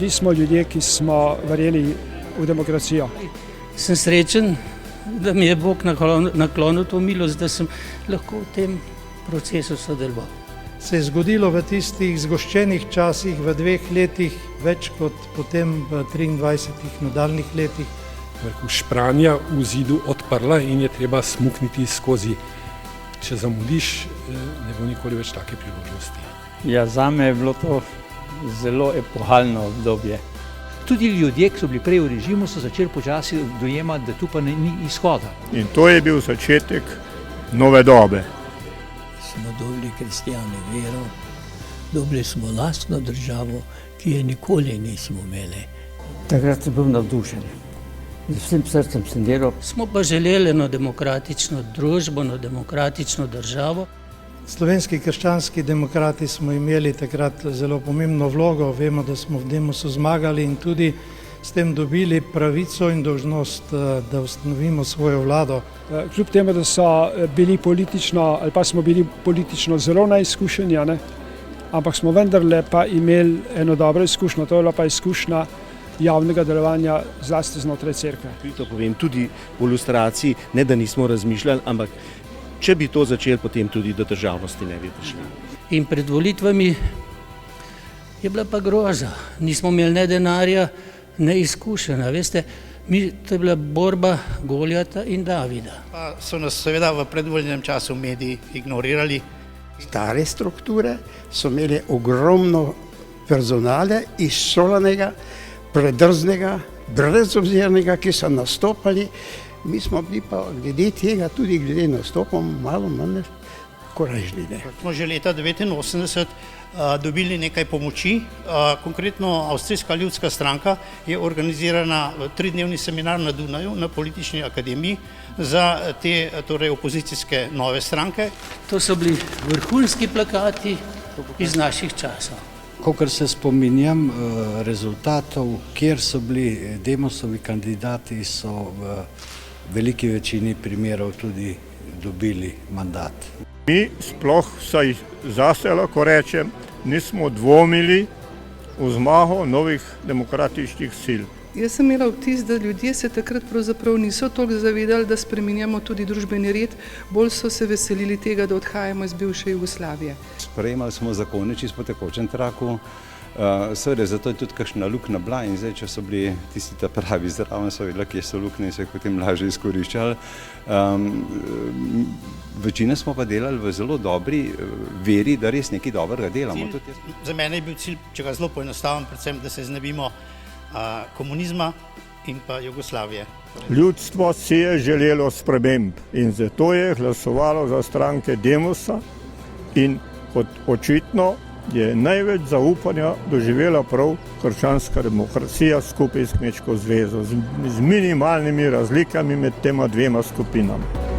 Bili smo ljudje, ki smo verjeli v demokracijo. Sem srečen, da mi je Bog naklonil to milost, da sem lahko v tem procesu sodeloval. Se je zgodilo v tistih zgoščenih časih v 2 letih, več kot potem v 23 nadaljnih letih. Špranja v zidu odprla in je treba smukniti skozi. Če zamudiš, ne bo nikoli več take priložnosti. Ja, zame je bilo to zelo epohalno obdobje. Tudi ljudje, ki so bili prej v režimu, so začeli počasi dojemati, da tu pa ni izhoda. In to je bil začetek nove dobe. Smo dobili kristjani vero, dobili smo lastno državo, ki je nikoli nismo imeli. Takrat sem bil navdušen. Z vsem srcem sem delal. Smo pa želeli eno demokratično družbo, eno demokratično državo. Slovenski krščanski demokrati smo imeli takrat zelo pomembno vlogo. Vemo, da smo v Demosu zmagali in tudi s tem dobili pravico in dolžnost, da ustanovimo svojo vlado. Kljub temu, da so bili politično ali pa smo bili politično zelo neizkušeni, ampak smo vendarle pa imeli eno dobro izkušnjo, to je bila pa izkušnja javnega delovanja zlasti znotraj cerkve. To povem tudi v ilustraciji, ne da nismo razmišljali, ampak če bi to začeli, potem tudi do državnosti ne bi prišli. In pred volitvami je bila pa groza. Nismo imeli ne denarja, ne izkušenja. Veste, to je bila borba Goljata in Davida. Pa so nas seveda v predvoljenem času mediji ignorirali. Stare strukture so imeli ogromno personale, izšolanega, predrznega, brezobzirnega, ki so nastopali. Mi smo bili pa glede tega, tudi glede nastopom, malo manj korajžni. Smo že leta 1989 dobili nekaj pomoči. Konkretno Avstrijska ljudska stranka je organizirana 3-dnevni seminar na Dunaju na Politični akademiji za te opozicijske nove stranke. To so bili vrhunski plakati iz naših časov. Kakor se spominjam rezultatov, kjer so bili Demosovi kandidati, so v veliki večini primerov tudi dobili mandat. Mi sploh, saj zase lahko rečem, nismo dvomili v zmago novih demokratičnih sil. Jaz sem imela vtis, da ljudje se takrat pravzaprav niso toliko zavedali, da spreminjamo tudi družbeni red, bolj so se veselili tega, da odhajamo iz bivše Jugoslavije. Sprejemali smo zakone čisto po tekočem traku, seveda zato je tudi kakšna luknja bila in zdaj, če so bili tisti ta pravi zraven, so vedeli, kje so luknje in so jih potem lažje izkoriščali. Večina smo pa delali v zelo dobri veri, da res nekaj dobrega delamo. Za mene je bil cilj, če ga zelo poenostavim, predvsem, da se znebimo komunizma in pa Jugoslavije. Ljudstvo si je želelo sprememb in zato je glasovalo za stranke Demosa in očitno je največ zaupanja doživela prav krščanska demokracija skupaj s Kmečko zvezo z minimalnimi razlikami med tema dvema skupinama.